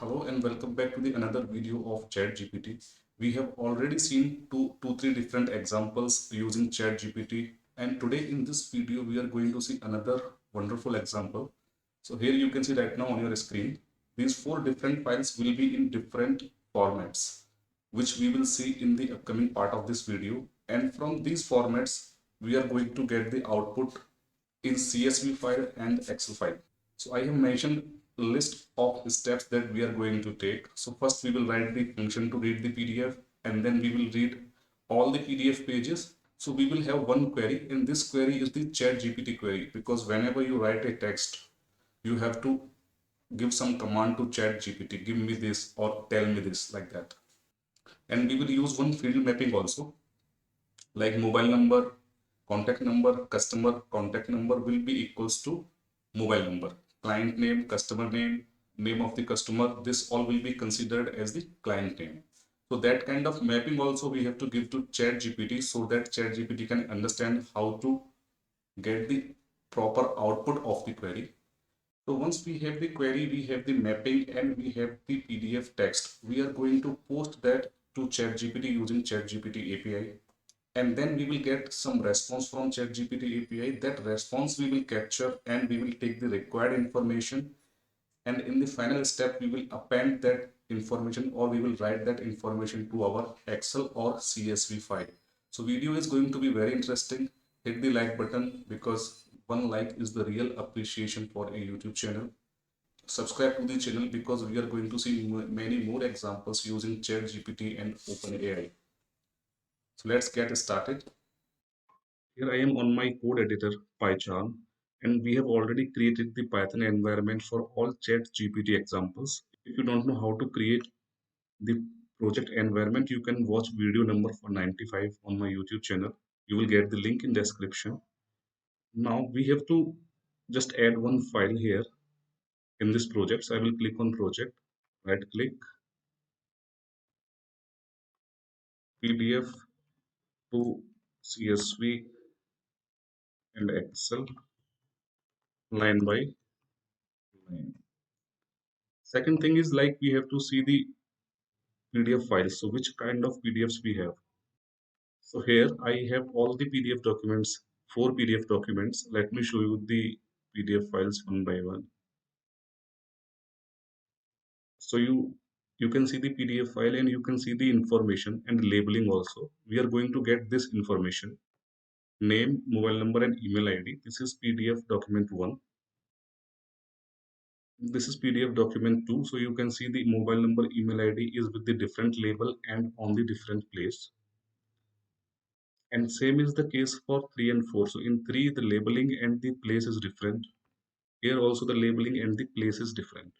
Hello and welcome back to the another video of Chat GPT. We have already seen three different examples using Chat GPT, and today in this video we are going to see another wonderful example. So here you can see right now on your screen, these four different files will be in different formats, which we will see in the upcoming part of this video. And from these formats, we are going to get the output in CSV file and Excel file. So I have mentioned a list of steps that we are going to take. So first we will write the function to read the PDF, and then we will read all the PDF pages. So we will have one query, and this query is the Chat GPT query, because whenever you write a text, you have to give some command to Chat GPT, give me this or tell me this, like that. And we will use one field mapping also, like mobile number, contact number, customer contact number will be equals to mobile number, client name, customer name, name of the customer, this all will be considered as the client name. So that kind of mapping also we have to give to Chat GPT, so that Chat GPT can understand how to get the proper output of the query. So once we have the query, we have the mapping, and we have the PDF text, we are going to post that to Chat GPT using Chat GPT API, and then we will get some response from ChatGPT API. That response we will capture, and we will take the required information, and in the final step we will append that information, or we will write that information to our Excel or CSV file. So video is going to be very interesting. Hit the like button, because one like is the real appreciation for a YouTube channel. Subscribe to the channel, because we are going to see many more examples using ChatGPT and OpenAI. So let's get started. Here I am on my code editor, PyCharm, and we have already created the Python environment for all ChatGPT examples. If you don't know how to create the project environment, you can watch video number 495 on my YouTube channel. You will get the link in description. Now we have to just add one file here in this project. So I will click on project, right click, PDF to CSV and Excel, line by line. Second thing is, like, we have to see the PDF files. So which kind of PDFs we have? So here I have all the PDF documents, four PDF documents. Let me show you the PDF files one by one. So you can see the PDF file, and you can see the information and labeling also. We are going to get this information: name, mobile number, and email ID. This is PDF document 1. This is PDF document 2. So you can see the mobile number, email ID is with the different label and on the different place. And same is the case for 3 and 4. So in 3, the labeling and the place is different. Here also the labeling and the place is different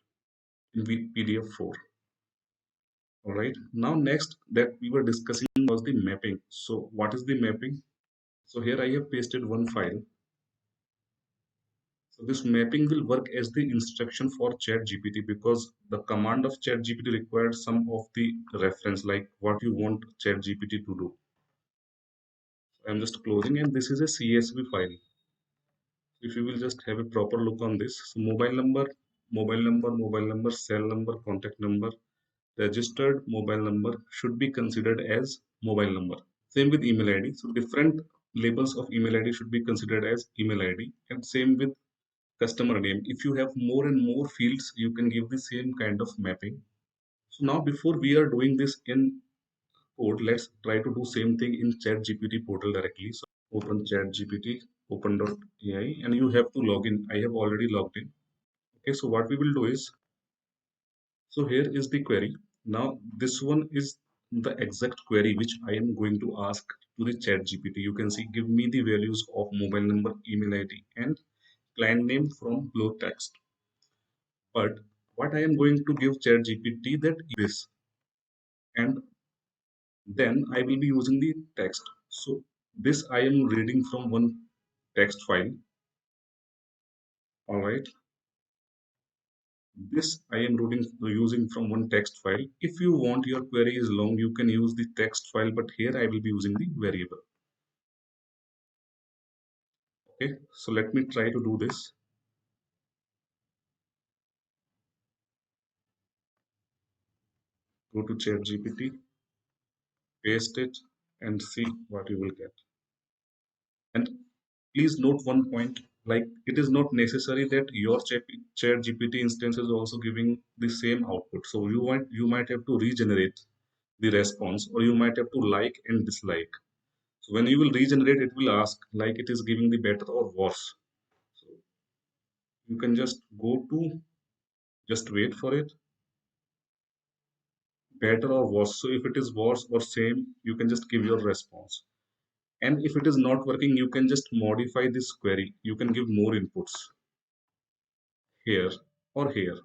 in PDF 4. All right. Now next that we were discussing was the mapping. So what is the mapping? So here I have pasted one file. So this mapping will work as the instruction for ChatGPT, because the command of ChatGPT requires some of the reference, like what you want ChatGPT to do. So I'm just closing, and this is a CSV file. If you will just have a proper look on this, so mobile number, cell number, contact number, registered mobile number should be considered as mobile number. Same with email ID. So different labels of email ID should be considered as email ID, and same with customer name. If you have more and more fields, you can give the same kind of mapping. So now before we are doing this in code, let's try to do same thing in ChatGPT portal directly. So open ChatGPT, open.ai, and you have to log in. I have already logged in. Okay, so what we will do is, so here is the query. Now this one is the exact query which I am going to ask to the ChatGPT. You can see, give me the values of mobile number, email ID, and client name from below text. But what I am going to give ChatGPT that is, and then I will be using the text. So this I am reading from one text file. All right. This I am using from one text file. If you want your query is long, you can use the text file, but here I will be using the variable. Okay, so let me try to do this. Go to ChatGPT, paste it, and see what you will get. And please note one point, like it is not necessary that your ChatGPT instance is also giving the same output. So you might have to regenerate the response, or you might have to like and dislike. So when you will regenerate, it will ask like it is giving the better or worse. So you can just go to, just wait for it, better or worse. So if it is worse or same, you can just give your response. And if it is not working, you can just modify this query. You can give more inputs here or here,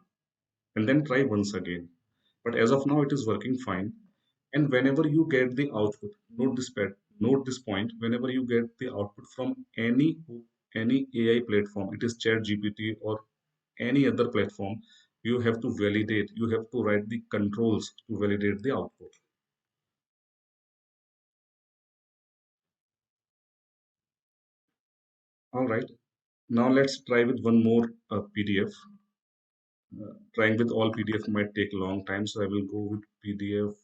and then try once again. But as of now, it is working fine. And whenever you get the output, note this point. Whenever you get the output from any AI platform, it is Chat GPT or any other platform, you have to validate. You have to write the controls to validate the output. All right. Now let's try with one more PDF. Trying with all PDF might take a long time, so I will go with PDF.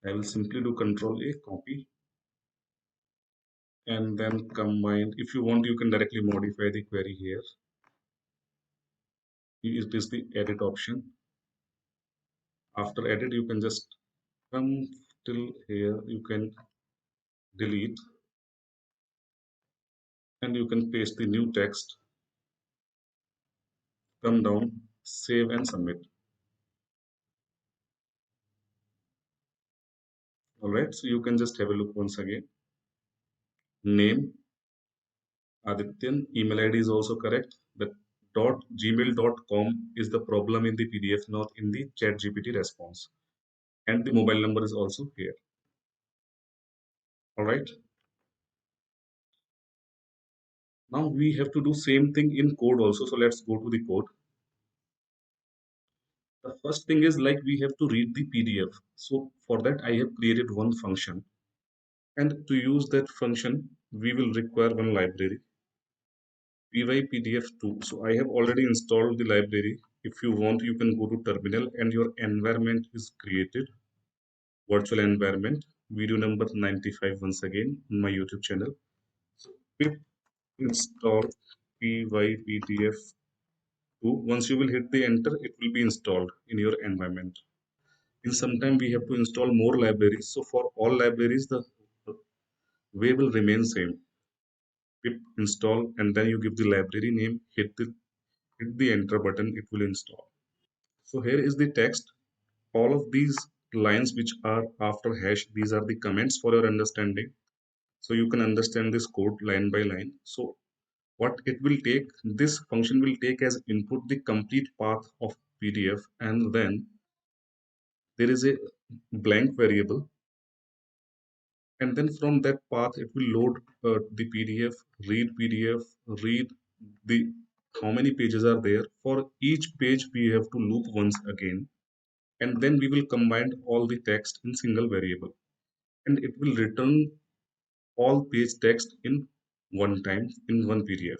I will simply do Control A, copy, and then combine. If you want, you can directly modify the query here. It is the edit option. After edit, you can just come till here. You can delete, and you can paste the new text. Come down, save and submit. All right. So you can just have a look once again. Name Adityan. Email ID is also correct. The .gmail.com is the problem in the PDF, not in the ChatGPT response. And the mobile number is also here. All right. Now we have to do same thing in code also. So let's go to the code. The first thing is like we have to read the PDF. So for that, I have created one function. And to use that function, we will require one library, pypdf2. So I have already installed the library. If you want, you can go to terminal and your environment is created. Virtual environment, video number 95 once again on my YouTube channel. So pip install pypdf2. Once you will hit the enter, it will be installed in your environment. In some time, we have to install more libraries. So for all libraries, the way will remain same. Pip install, and then you give the library name, hit the enter button, it will install. So here is the text. All of these lines which are after hash, these are the comments for your understanding. So you can understand this code line by line. So what it will take, this function will take as input the complete path of PDF, and then there is a blank variable, and then from that path it will load the PDF, read the how many pages are there. For each page we have to loop once again, and then we will combine all the text in single variable, and it will return all page text in one time in one PDF.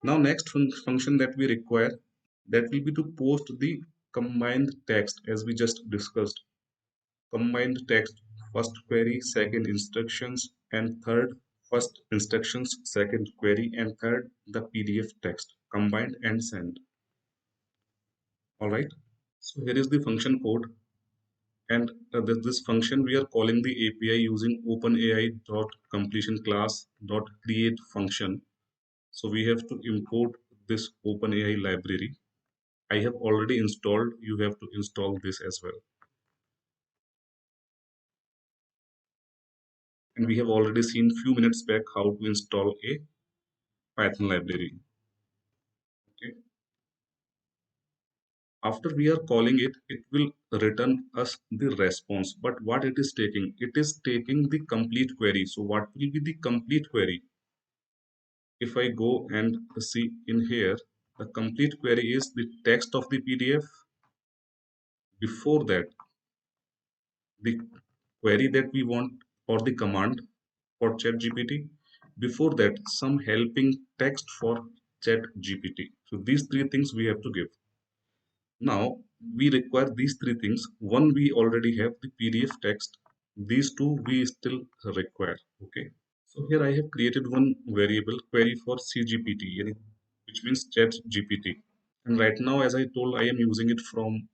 Now next function that we require, that will be to post the combined text as we just discussed. Combined text, first query, second instructions, and third first instructions, second query, and third the PDF text combined and sent. All right. So here is the function code, and this function we are calling the API using openai dot completion class dot create function. So we have to import this openai library. I have already installed. You have to install this as well. And we have already seen few minutes back how to install a Python library. Okay. After we are calling it, it will return us the response. But what it is taking? It is taking the complete query. So what will be the complete query? If I go and see in here, the complete query is the text of the PDF. Before that, the query that we want, or the command for ChatGPT. Before that, some helping text for Chat GPT. So these three things we have to give. Now we require these three things. One, we already have the PDF text. These two we still require. Okay. So here I have created one variable query for CGPT, which means Chat GPT. And right now, as I told, I am using it from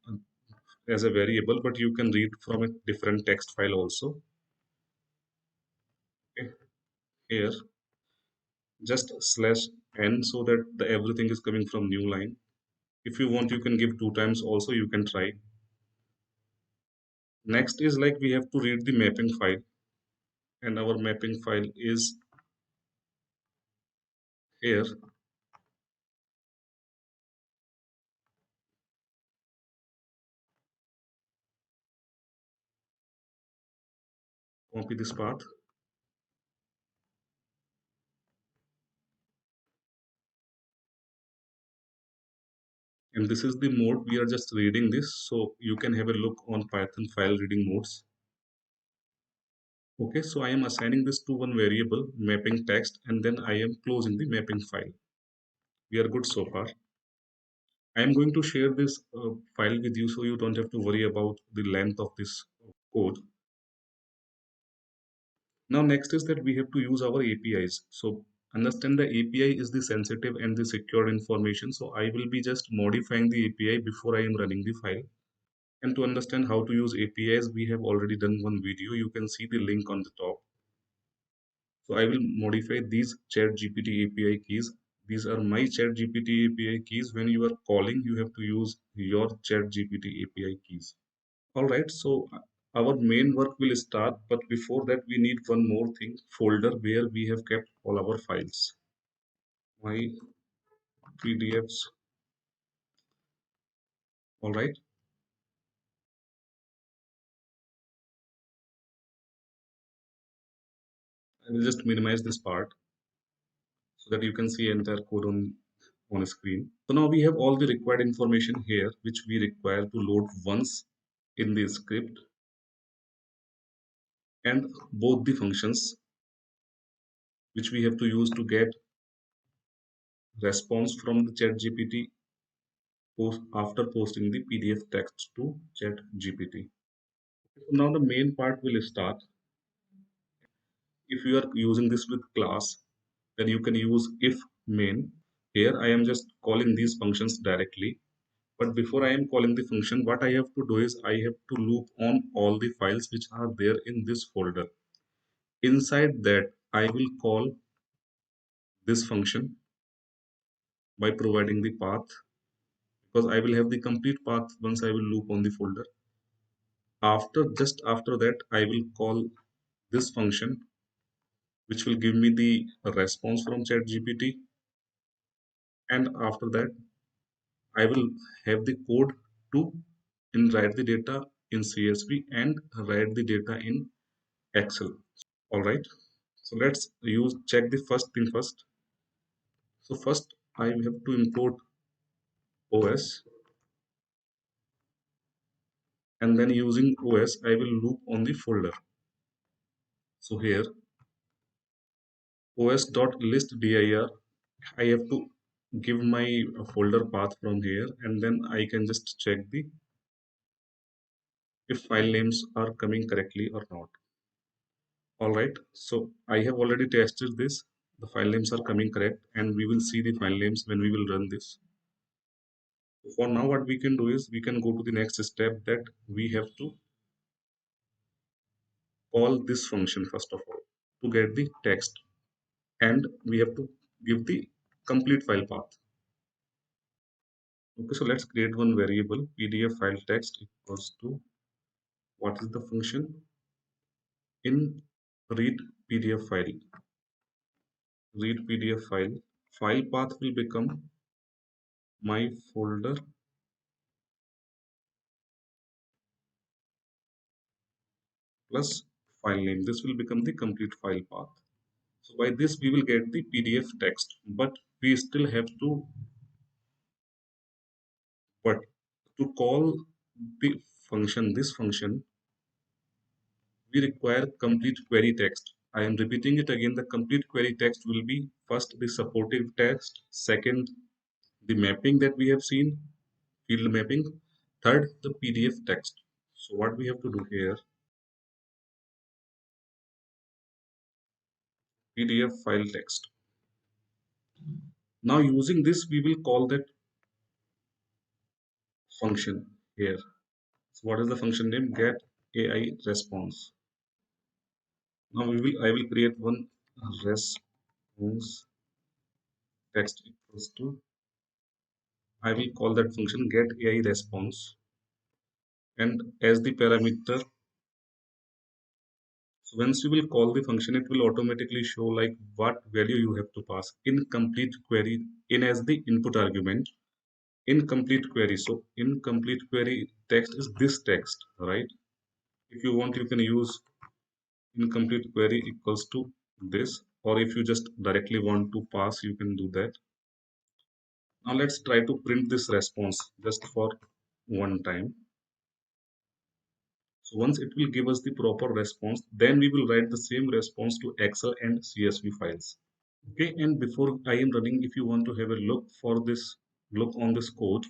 as a variable, but you can read from a different text file also. Okay. Here, just slash n so that everything is coming from new line. If you want, you can give two times also, you can try. Next is like we have to read the mapping file, and our mapping file is here. Copy this path, and this is the mode we are just reading this, so you can have a look on Python file reading modes. Okay, so I am assigning this to one variable mapping text, and then I am closing the mapping file. We are good so far. I am going to share this file with you so you don't have to worry about the length of this code. Now next is that we have to use our APIs. So understand the API is the sensitive and the secured information. So I will be just modifying the API before I am running the file. And to understand how to use APIs, we have already done one video. You can see the link on the top. So I will modify these ChatGPT API keys. These are my ChatGPT API keys. When you are calling, you have to use your ChatGPT API keys. All right, so our main work will start, but before that, we need one more thing, folder where we have kept all our files. My PDFs. All right, I will just minimize this part so that you can see entire code on screen. So now we have all the required information here, which we require to load once in the script, and both the functions which we have to use to get response from the ChatGPT after posting the PDF text to ChatGPT. Now the main part will start. If you are using this with class, then you can use if main. Here I am just calling these functions directly. But before I am calling the function, what I have to do is I have to loop on all the files which are there in this folder. Inside that, I will call this function by providing the path, because I will have the complete path once I will loop on the folder. Just after that, I will call this function which will give me the response from ChatGPT, and after that I will have the code to write the data in CSV and write the data in Excel. All right. So let's use check the first thing first. So first I have to import OS, and then using OS I will loop on the folder. So here os.listdir, I have to give my folder path from here, and then I can just check the if file names are coming correctly or not. All right, so I have already tested this. The file names are coming correct, and we will see the file names when we will run this. For now, what we can do is we can go to the next step, that we have to call this function first of all to get the text, and we have to give the complete file path. Okay, so let's create one variable PDF file text equals to what is the function in read PDF file. Read PDF file. File path will become my folder plus file name. This will become the complete file path. So by this we will get the PDF text, but we still have to, but to call this function, we require complete query text. I am repeating it again. The complete query text will be first the supportive text, second the mapping that we have seen, field mapping, third the PDF text. So what we have to do here, PDF file text. Now using this, we will call that function here. So what is the function name? Get AI response. Now I will create one response text equals to, I will call that function get AI response, and as the parameter, so once you will call the function, it will automatically show like what value you have to pass. Incomplete query in as the input argument. Incomplete query. So incomplete query text is this text, right? If you want, you can use incomplete query equals to this, or if you just directly want to pass, you can do that. Now let's try to print this response just for one time. So once it will give us the proper response, then we will write the same response to Excel and CSV files. Okay, and before I am running, if you want to have a look for this, look on this code.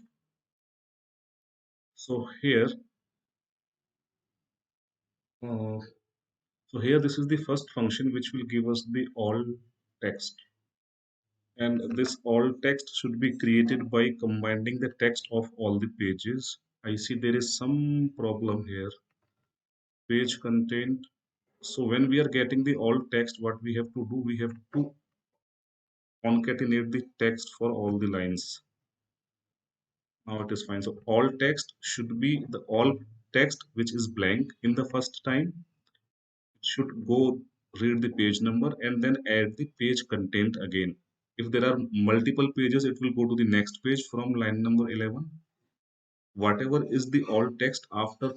So here, uh, this is the first function which will give us the all text. And this all text should be created by combining the text of all the pages. I see there is some problem here. Page content. So when we are getting the all text, what we have to do, we have to concatenate the text for all the lines. Now it is fine. So all text should be the all text which is blank in the first time. It should go read the page number and then add the page content again. If there are multiple pages, it will go to the next page from line number 11. Whatever is the all text after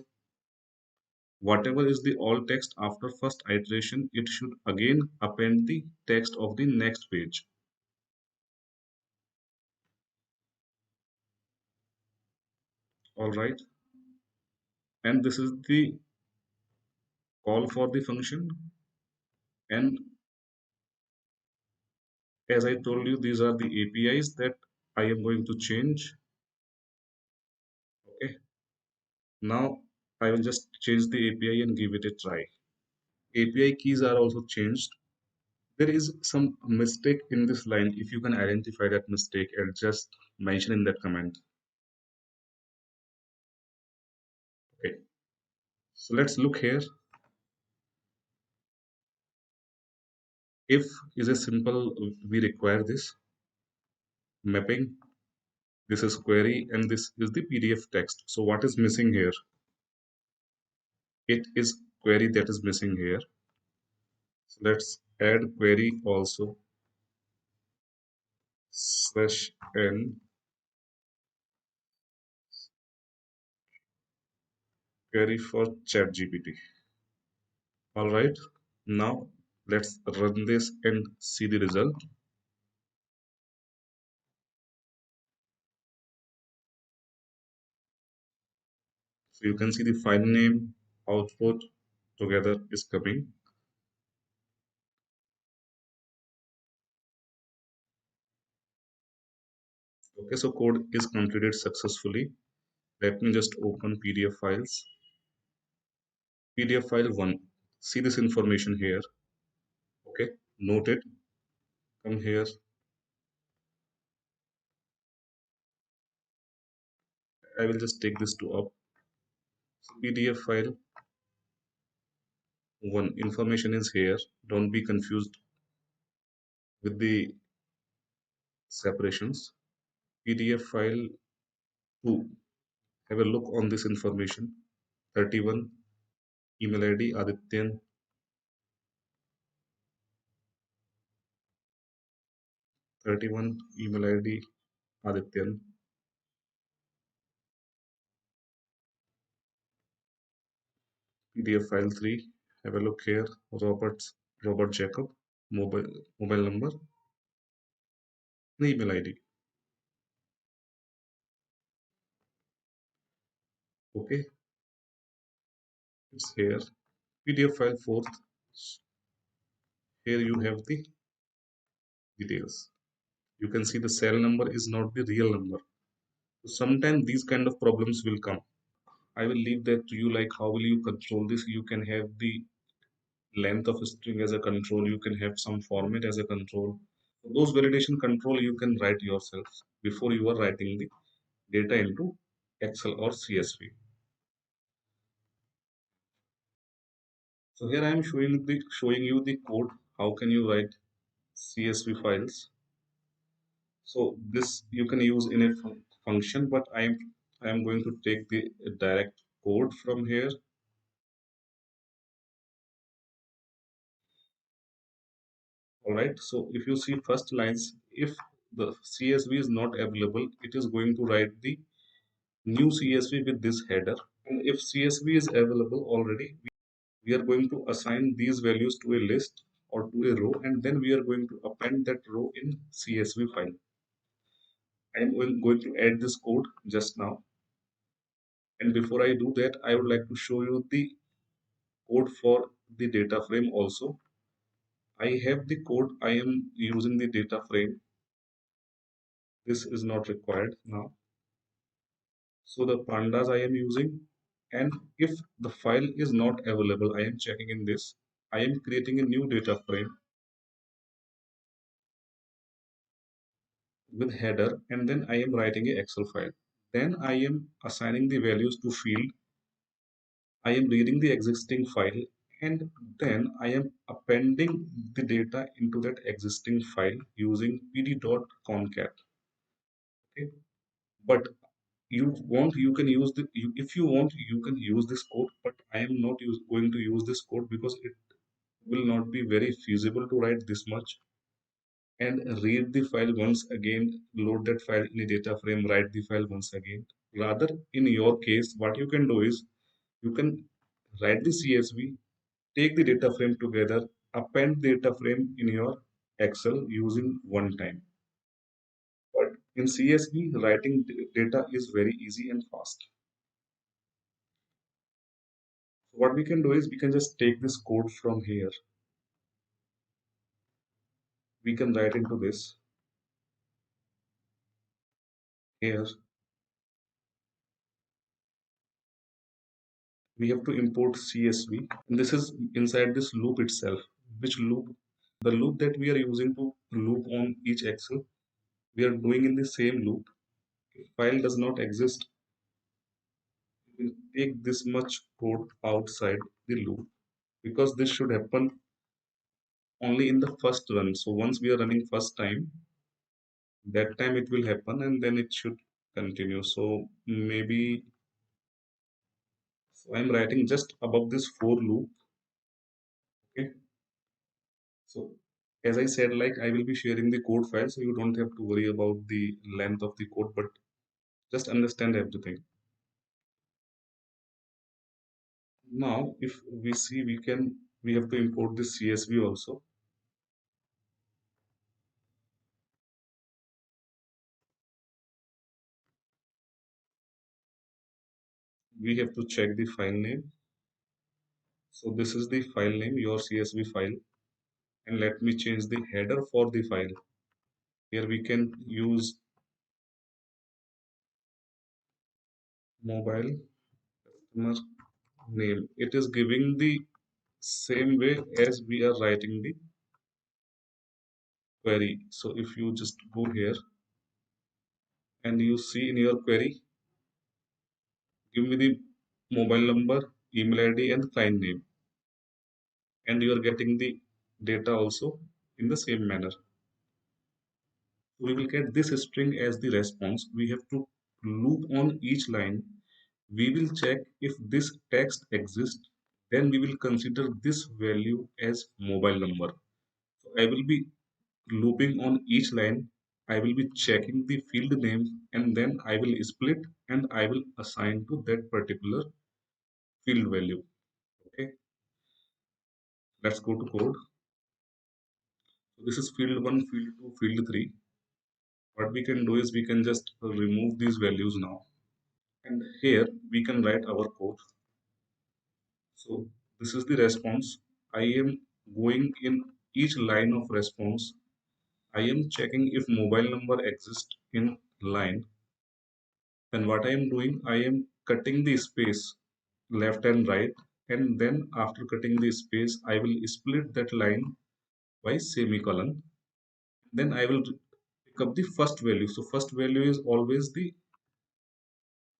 whatever is the all text after first iteration, it should again append the text of the next page. All right. And this is the call for the function. And as I told you, these are the APIs that I am going to change. Okay. Now I will just change the API and give it a try. API keys are also changed. There is some mistake in this line. If you can identify that mistake, I'll just mention in that comment. Okay. So let's look here. If is a simple, we require this mapping. This is query and this is the PDF text. So what is missing here? It is query that is missing here. So let's add query also slash n query for ChatGPT. All right. Now let's run this and see the result. So you can see the file name, output together is coming. Okay, so code is completed successfully. Let me just open PDF files. PDF file 1. See this information here. Okay, note it. Come here. I will just take this to up. So PDF file 1. Information is here. Don't be confused with the separations. PDF file 2. Have a look on this information. 31. Email ID Adityan. 31. Email ID Adityan. PDF file 3. Have a look here. Robert Jacob. Mobile number. The email ID. Okay, it's here. PDF file 4th. Here you have the details. You can see the cell number is not the real number. So sometimes these kind of problems will come. I will leave that to you, like how will you control this. You can have the length of a string as a control. You can have some format as a control. Those validation control you can write yourself before you are writing the data into Excel or CSV. So here I am showing you the code. How can you write CSV files? So this you can use in a function, but I am going to take the direct code from here. All right. So if you see first lines, if the CSV is not available, it is going to write the new CSV with this header. And if CSV is available already, we are going to assign these values to a list or to a row, and then we are going to append that row in CSV file. I am going to add this code just now. And before I do that, I would like to show you the code for the data frame also. I have the code. I am using the data frame. This is not required now. So the pandas I am using, and if the file is not available, I am checking in this. I am creating a new data frame with header, and then I am writing a Excel file. Then I am assigning the values to field. I am reading the existing file, and then I am appending the data into that existing file using pd.concat. Okay, but you can use if you want you can use this code, but I am not going to use this code because it will not be very feasible to write this much and read the file once again, load that file in a data frame, write the file once again. Rather, in your case, what you can do is you can write the CSV, take the data frame together, append the data frame in your Excel using one time. But in CSV, writing data is very easy and fast. So what we can do is we can just take this code from here. We can write into this here. We have to import CSV, and this is inside this loop itself. Which loop? The loop that we are using to loop on each Excel, we are doing in the same loop. If file does not exist, we will take this much code outside the loop because this should happen only in the first run. So once we are running first time, that time it will happen and then it should continue. So maybe so I'm writing just above this for loop. Okay. So as I said, like I will be sharing the code file, so you don't have to worry about the length of the code, but just understand everything. Now, if we see, we have to import this CSV also. We have to check the file name. So this is the file name, your CSV file, and let me change the header for the file. Here we can use mobile customer name. It is giving the same way as we are writing the query. So if you just go here and you see in your query, give me the mobile number, email ID, and client name, and you are getting the data also in the same manner. We will get this string as the response. We have to loop on each line. We will check if this text exists. Then we will consider this value as mobile number. So I will be looping on each line. I will be checking the field names and then I will split and I will assign to that particular field value. Okay, let's go to code. So this is field 1, field 2, field 3. What we can do is we can just remove these values now. And here we can write our code. So this is the response. I am going in each line of response, I am checking if mobile number exists in line. Then what I am doing, I am cutting the space left and right, and then after cutting the space, I will split that line by semicolon. Then I will pick up the first value. So first value is always the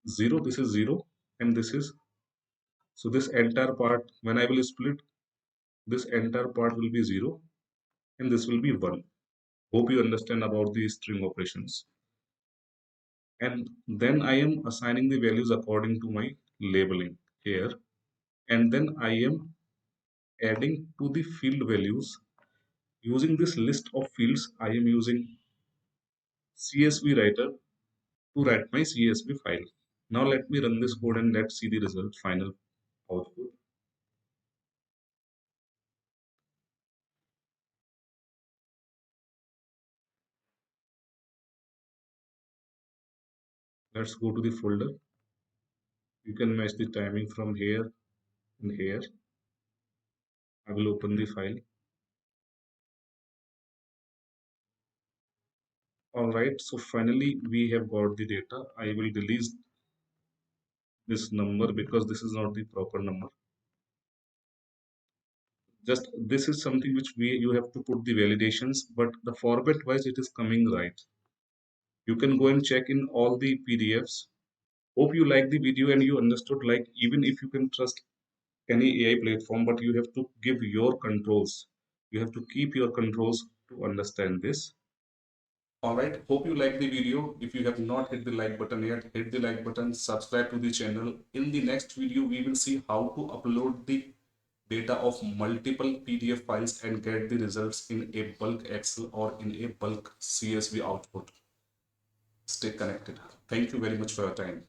0. This is 0, and this is, so this entire part, when I will split, this entire part will be 0, and this will be 1. Hope you understand about the string operations. And then I am assigning the values according to my labeling here. And then I am adding to the field values using this list of fields. I am using CSV writer to write my CSV file. Now let me run this code and let's see the result, final output. Let's go to the folder. You can match the timing from here and here. I will open the file. All right, so finally we have got the data. I will delete this number because this is not the proper number. Just this is something which you have to put the validations, but the format wise it is coming right. You can go and check in all the PDFs. Hope you like the video and you understood, like even if you can trust any AI platform, but you have to give your controls. You have to keep your controls to understand this. Alright, hope you like the video. If you have not hit the like button yet, hit the like button, subscribe to the channel. In the next video, we will see how to upload the data of multiple PDF files and get the results in a bulk Excel or in a bulk CSV output. Stay connected. Thank you very much for your time.